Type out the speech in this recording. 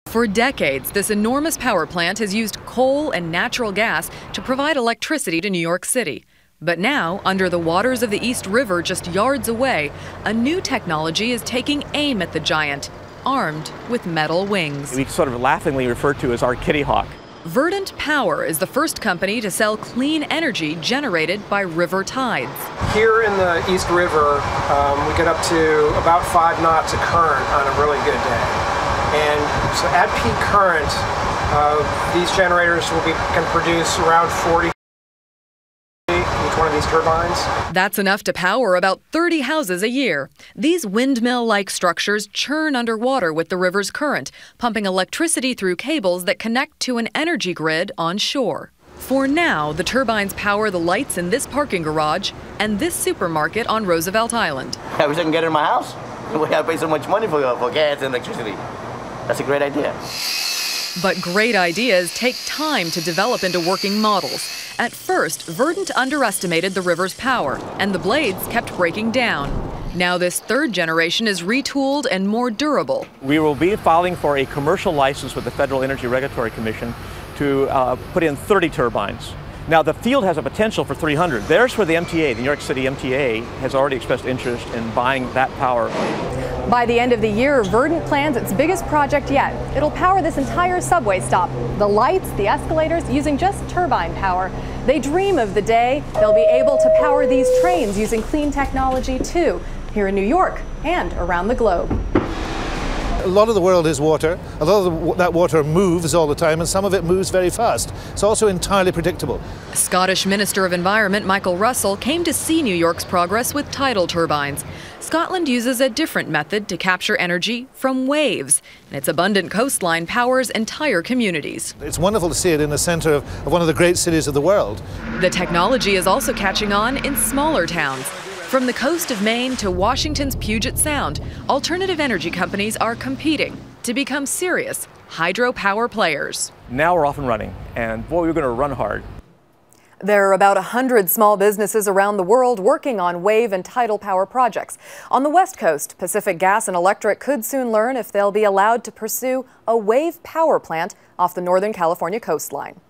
For decades, this enormous power plant has used coal and natural gas to provide electricity to New York City. But now, under the waters of the East River just yards away, a new technology is taking aim at the giant, armed with metal wings. We sort of laughingly refer to as our Kitty Hawk. Verdant Power is the first company to sell clean energy generated by river tides. Here in the East River, we get up to about 5 knots of current on a really good day. And so at peak current, these generators can produce around 40 each one of these turbines. That's enough to power about 30 houses a year. These windmill-like structures churn underwater with the river's current, pumping electricity through cables that connect to an energy grid on shore. For now, the turbines power the lights in this parking garage and this supermarket on Roosevelt Island. I wish I can get in my house. We have to pay so much money for gas and electricity. That's a great idea. But great ideas take time to develop into working models. At first, Verdant underestimated the river's power, and the blades kept breaking down. Now this third generation is retooled and more durable. We will be filing for a commercial license with the Federal Energy Regulatory Commission to put in 30 turbines. Now the field has a potential for 300. There's where the MTA, the New York City MTA, has already expressed interest in buying that power. By the end of the year, Verdant plans its biggest project yet. It'll power this entire subway stop. The lights, the escalators, using just turbine power. They dream of the day they'll be able to power these trains using clean technology too, here in New York and around the globe. A lot of the world is water. A lot of that water moves all the time, and some of it moves very fast. It's also entirely predictable. Scottish Minister of Environment Michael Russell came to see New York's progress with tidal turbines. Scotland uses a different method to capture energy from waves, and its abundant coastline powers entire communities. It's wonderful to see it in the center of one of the great cities of the world. The technology is also catching on in smaller towns. From the coast of Maine to Washington's Puget Sound, alternative energy companies are competing to become serious hydropower players. Now we're off and running, and boy, we're going to run hard. There are about 100 small businesses around the world working on wave and tidal power projects. On the West Coast, Pacific Gas and Electric could soon learn if they'll be allowed to pursue a wave power plant off the Northern California coastline.